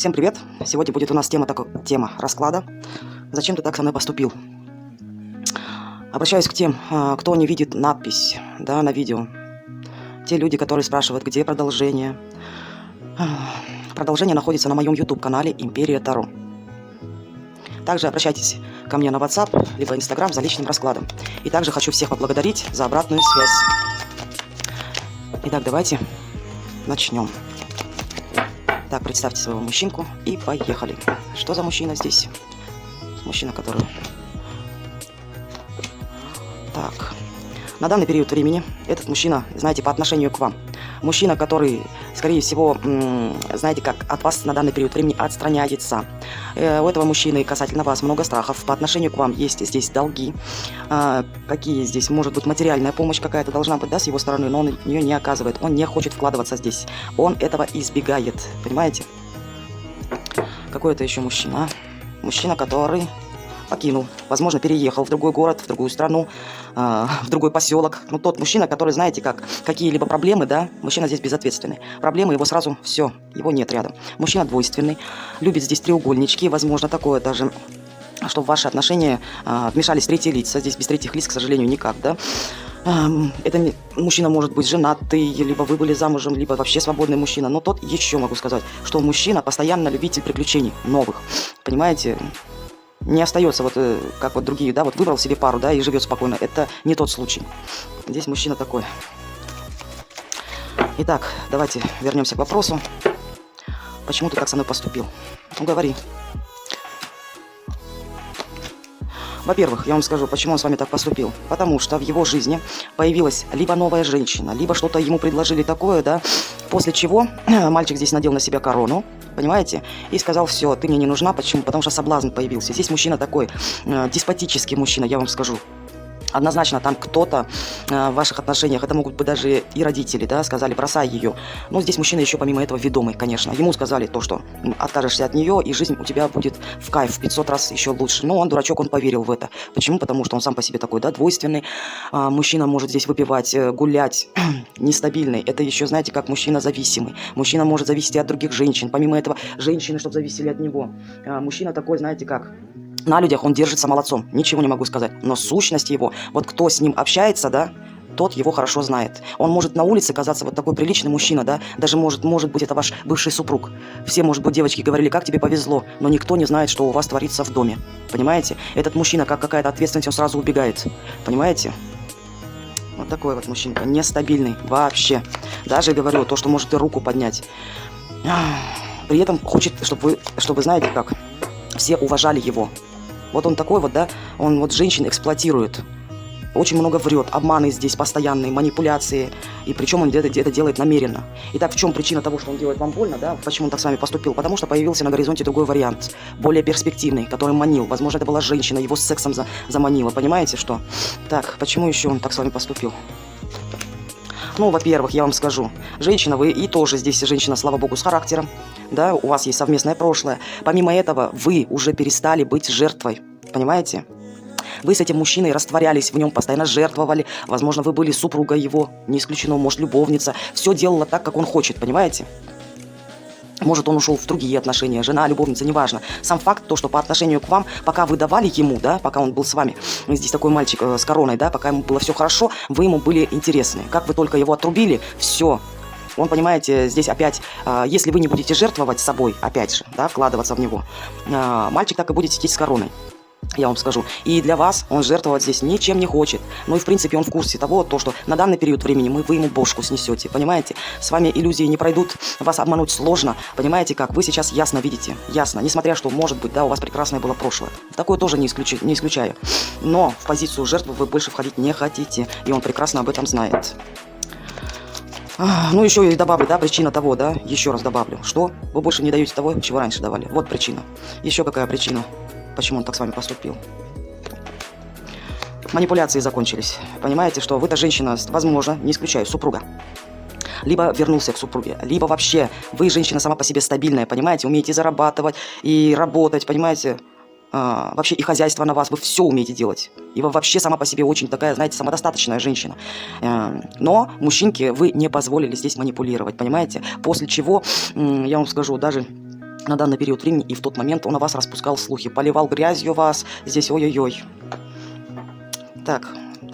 Всем привет! Сегодня будет у нас тема расклада. Зачем ты так со мной поступил? Обращаюсь к тем, кто не видит надпись, да, на видео. Те люди, которые спрашивают, где продолжение. Продолжение находится на моем YouTube-канале «Империя Таро». Также обращайтесь ко мне на WhatsApp, либо Instagram за личным раскладом. И также хочу всех поблагодарить за обратную связь. Итак, давайте начнем. Так, представьте своего мужчинку и поехали. Что за мужчина здесь? Мужчина, который... Так, на данный период времени этот мужчина, знаете, по отношению к вам. Мужчина, который, скорее всего, знаете, как от вас на данный период времени отстраняется. У этого мужчины касательно вас много страхов. По отношению к вам есть здесь долги. Какие здесь? Может быть, материальная помощь какая-то должна быть, да, с его стороны, но он ее не оказывает. Он не хочет вкладываться здесь. Он этого избегает. Понимаете? Какой это еще мужчина? Мужчина, который... покинул, возможно, переехал в другой город, в другую страну, в другой поселок. Ну, тот мужчина, который, знаете, как какие-либо проблемы, да, мужчина здесь безответственный. Проблемы его сразу, все, его нет рядом. Мужчина двойственный, любит здесь треугольнички, возможно, такое даже, что в ваши отношения вмешались третьи лица. Здесь без третьих лиц, к сожалению, никак, да. Это мужчина может быть женатый, либо вы были замужем, либо вообще свободный мужчина. Но тот еще могу сказать, что мужчина постоянно любитель приключений новых, понимаете. Не остается вот как вот другие, да, вот выбрал себе пару, да, и живет спокойно. Это не тот случай. Здесь мужчина такой. Итак, давайте вернемся к вопросу. Почему ты так со мной поступил? Ну, говори. Во-первых, я вам скажу, почему он с вами так поступил. Потому что в его жизни появилась либо новая женщина, либо что-то ему предложили такое, да, после чего мальчик здесь надел на себя корону, понимаете, и сказал: все, ты мне не нужна. Почему? Потому что соблазн появился. Здесь мужчина такой, деспотический мужчина, я вам скажу. Однозначно там кто-то в ваших отношениях, это могут быть даже и родители, да, сказали: бросай ее. Но здесь мужчина еще помимо этого ведомый, конечно. Ему сказали то, что откажешься от нее, и жизнь у тебя будет в кайф, в 500 раз еще лучше. Но он, дурачок, он поверил в это. Почему? Потому что он сам по себе такой, да, двойственный. Мужчина может здесь выпивать, гулять, нестабильный. Это еще, знаете, как мужчина зависимый. Мужчина может зависеть и от других женщин. Помимо этого, женщины, чтобы зависели от него. Мужчина такой, знаете, как... На людях он держится молодцом, ничего не могу сказать. Но сущность его, вот кто с ним общается, да, тот его хорошо знает. Он может на улице казаться вот такой приличный мужчина, да, даже может быть это ваш бывший супруг. Все, может быть, девочки говорили: как тебе повезло, но никто не знает, что у вас творится в доме. Понимаете? Этот мужчина, как какая-то ответственность, он сразу убегает. Понимаете? Вот такой вот мужчинка, нестабильный вообще. Даже говорю, то, что может и руку поднять. При этом хочет, чтобы вы знаете как, все уважали его. Вот он такой вот, да, он вот женщин эксплуатирует. Очень много врет, обманы здесь постоянные, манипуляции. И причем он это делает намеренно. Итак, в чем причина того, что он делает вам больно, да? Почему он так с вами поступил? Потому что появился на горизонте другой вариант, более перспективный, который манил. Возможно, это была женщина, его с сексом заманила. Понимаете, что? Так, почему еще он так с вами поступил? Ну, во-первых, я вам скажу, женщина вы, и тоже здесь женщина, слава богу, с характером, да, у вас есть совместное прошлое. Помимо этого, вы уже перестали быть жертвой, понимаете? Вы с этим мужчиной растворялись в нем, постоянно жертвовали, возможно, вы были супруга его, не исключено, может, любовница, все делала так, как он хочет, понимаете? Может, он ушел в другие отношения, жена, любовница, неважно. Сам факт, то, что по отношению к вам, пока вы давали ему, да, пока он был с вами, здесь такой мальчик с короной, да, пока ему было все хорошо, вы ему были интересны. Как вы только его отрубили, все. Он, понимаете, здесь опять, если вы не будете жертвовать собой, опять же, да, вкладываться в него, мальчик так и будет сидеть с короной. Я вам скажу. И для вас он жертвовать здесь ничем не хочет. Ну и в принципе он в курсе того, то, что на данный период времени вы ему бошку снесете. Понимаете? С вами иллюзии не пройдут, вас обмануть сложно. Понимаете как? Вы сейчас ясно видите. Ясно. Несмотря что, может быть, да, у вас прекрасное было прошлое. Такое тоже не исключаю. Но в позицию жертвы вы больше входить не хотите. И он прекрасно об этом знает. Ну, еще и добавлю, да, причина того, да, еще раз добавлю, что вы больше не даете того, чего раньше давали. Вот причина. Еще какая причина? Почему он так с вами поступил? Манипуляции закончились. Понимаете, что вы-то женщина, возможно, не исключаю, супруга. Либо вернулся к супруге, либо вообще вы женщина сама по себе стабильная, понимаете, умеете зарабатывать и работать, понимаете, вообще и хозяйство на вас, вы все умеете делать. И вы вообще сама по себе очень такая, знаете, самодостаточная женщина. Но мужчинке вы не позволили здесь манипулировать, понимаете? После чего, я вам скажу, даже на данный период времени, и в тот момент он о вас распускал слухи, поливал грязью вас, здесь ой-ой-ой. Так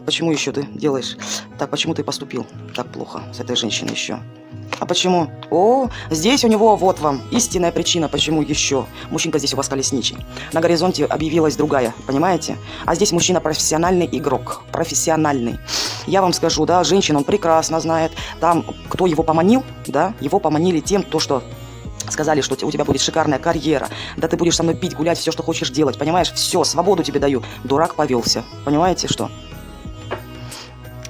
почему еще ты делаешь? Так, почему ты поступил так плохо с этой женщиной еще? А почему? О, здесь у него вот вам истинная причина, почему еще. Мужчинка здесь у вас колесничий. На горизонте объявилась другая, понимаете? А здесь мужчина профессиональный игрок, профессиональный. Я вам скажу, да, женщин он прекрасно знает. Там, кто его поманил, да, его поманили тем, то, что сказали, что у тебя будет шикарная карьера, да ты будешь со мной пить, гулять, все, что хочешь делать, понимаешь? Все, свободу тебе даю. Дурак повелся, понимаете, что?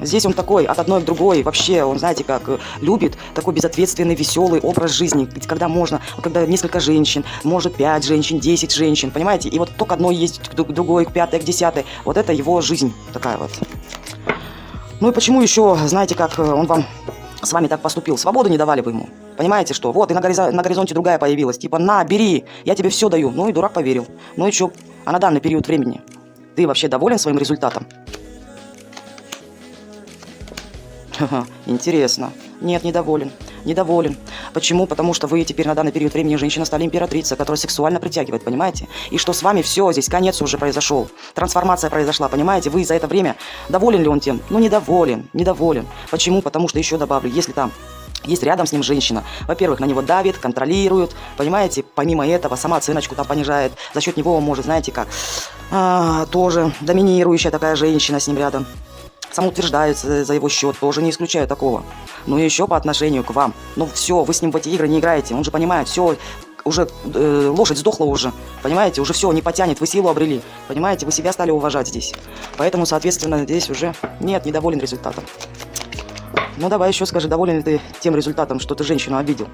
Здесь он такой, от одной к другой, вообще, он, знаете, как любит такой безответственный, веселый образ жизни, когда можно, когда несколько женщин, может 5 женщин, 10 женщин, понимаете, и вот то к одной есть, к другой, к пятой, к 10, вот это его жизнь такая вот. Ну и почему еще, знаете, как он вам с вами так поступил, свободу не давали бы ему, понимаете, что, вот, и на горизонте другая появилась, типа, на, бери, я тебе все даю, ну и дурак поверил, ну и что, а на данный период времени ты вообще доволен своим результатом? Интересно. Нет, недоволен. Недоволен. Почему? Потому что вы теперь на данный период времени женщина стали императрицей, которая сексуально притягивает, понимаете? И что с вами все, здесь конец уже произошел. Трансформация произошла, понимаете? Вы за это время, доволен ли он тем? Ну, недоволен, недоволен. Почему? Потому что еще добавлю, если там есть рядом с ним женщина, во-первых, на него давит, контролирует, понимаете? Помимо этого, сама оценочку там понижает. За счет него он может, знаете как, тоже доминирующая такая женщина с ним рядом. Самоутверждается за его счет, тоже не исключаю такого. Ну и еще по отношению к вам. Ну все, вы с ним в эти игры не играете, он же понимает, все, уже лошадь сдохла уже, понимаете, уже все, не потянет, вы силу обрели, понимаете, вы себя стали уважать здесь. Поэтому, соответственно, здесь уже нет, недоволен результатом. Ну давай еще скажи, доволен ли ты тем результатом, что ты женщину обидел?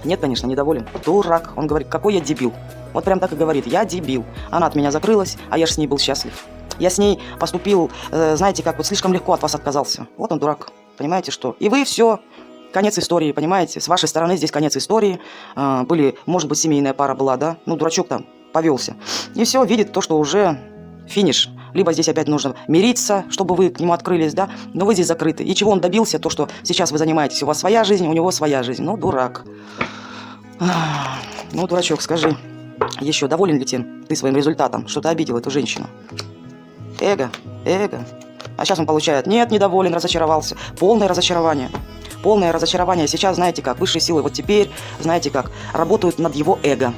Нет, конечно, недоволен. Дурак, он говорит, какой я дебил. Вот прям так и говорит, я дебил. Она от меня закрылась, а я же с ней был счастлив. Я с ней поступил, знаете, как вот слишком легко от вас отказался. Вот он дурак, понимаете, что? И вы все, конец истории, понимаете? С вашей стороны здесь конец истории. Были, может быть, семейная пара была, да? Ну, дурачок там повелся. И все, видит то, что уже финиш. Либо здесь опять нужно мириться, чтобы вы к нему открылись, да? Но вы здесь закрыты. И чего он добился? То, что сейчас вы занимаетесь. У вас своя жизнь, у него своя жизнь. Ну, дурак. Ну, дурачок, скажи. Еще доволен ли ты своим результатом? Что ты обидел эту женщину? Эго. А сейчас он получает, нет, недоволен, разочаровался. Полное разочарование. Полное разочарование. Сейчас, знаете как, высшие силы вот теперь, знаете как, работают над его эго.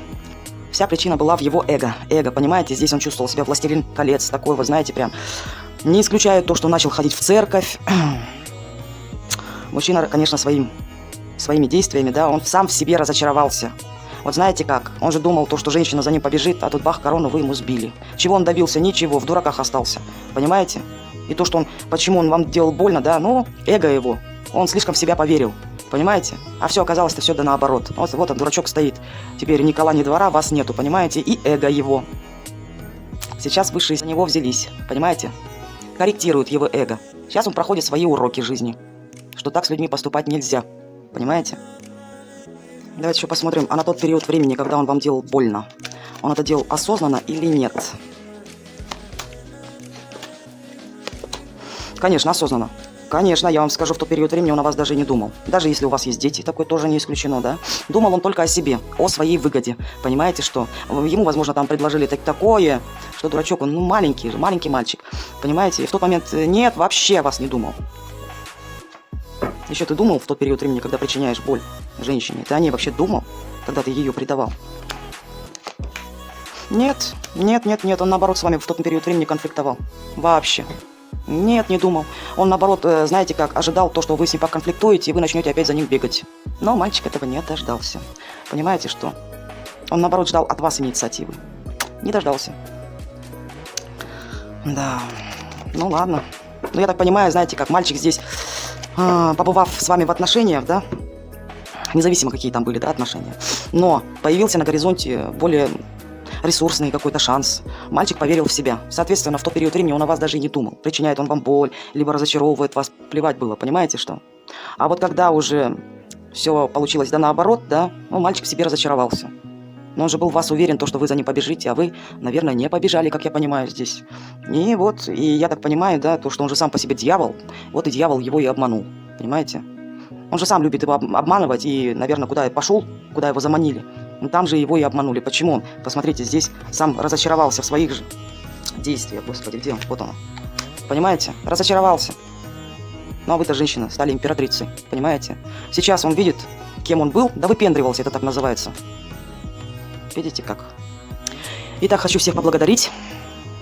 Вся причина была в его эго. Эго, понимаете, здесь он чувствовал себя властелин колец. Такой вот, знаете, прям. Не исключаю то, что начал ходить в церковь. Мужчина, конечно, своими действиями, да, он сам в себе разочаровался. Вот знаете как, он же думал, то, что женщина за ним побежит, а тут бах, корону вы ему сбили. Чего он добился? Ничего, в дураках остался. Понимаете? И то, что он, почему он вам делал больно, да, ну, эго его. Он слишком в себя поверил. Понимаете? А все оказалось-то все да наоборот. Вот он, дурачок, стоит. Теперь ни кола, ни двора, вас нету, понимаете? И эго его. Сейчас высшие за него взялись, понимаете? Корректируют его эго. Сейчас он проходит свои уроки жизни. Что так с людьми поступать нельзя. Понимаете? Давайте еще посмотрим, а на тот период времени, когда он вам делал больно, он это делал осознанно или нет? Конечно, осознанно. Конечно, я вам скажу, в тот период времени он о вас даже не думал. Даже если у вас есть дети, такое тоже не исключено, да? Думал он только о себе, о своей выгоде. Понимаете, что? Ему, возможно, там предложили такое, что дурачок, он маленький мальчик. Понимаете? И в тот момент нет, вообще о вас не думал. Еще ты думал в тот период времени, когда причиняешь боль женщине? Ты о ней вообще думал, когда ты ее предавал? Нет, он наоборот с вами в тот период времени конфликтовал. Вообще. Нет, не думал. Он наоборот, знаете как, ожидал то, что вы с ним поконфликтуете, и вы начнете опять за ним бегать. Но мальчик этого не дождался. Понимаете, что? Он наоборот ждал от вас инициативы. Не дождался. Да, ну ладно. Ну я так понимаю, знаете как, мальчик здесь... побывав с вами в отношениях, да, независимо какие там были, да, отношения, но появился на горизонте более ресурсный какой-то шанс. Мальчик поверил в себя. Соответственно, в тот период времени он о вас даже и не думал. Причиняет он вам боль, либо разочаровывает вас, плевать было, понимаете, что? А вот когда уже все получилось да наоборот, да, ну, мальчик в себе разочаровался. Но он же был в вас уверен, то, что вы за ним побежите, а вы, наверное, не побежали, как я понимаю, здесь. И вот, и я так понимаю, да, то, что он же сам по себе дьявол, вот и дьявол его и обманул, понимаете? Он же сам любит его обманывать и, наверное, куда пошел, куда его заманили. Там же его и обманули. Почему он? Посмотрите, здесь сам разочаровался в своих же действиях. Господи, где он? Вот он. Понимаете? Разочаровался. Ну а вы-то, женщина, стали императрицей. Понимаете? Сейчас он видит, кем он был. Да выпендривался, это так называется. Видите как? Итак, хочу всех поблагодарить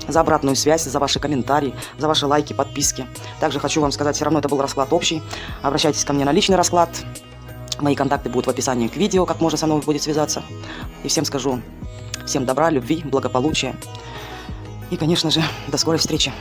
за обратную связь, за ваши комментарии, за ваши лайки, подписки. Также хочу вам сказать, все равно это был расклад общий. Обращайтесь ко мне на личный расклад. Мои контакты будут в описании к видео, как можно со мной будет связаться. И всем скажу, всем добра, любви, благополучия. И, конечно же, до скорой встречи.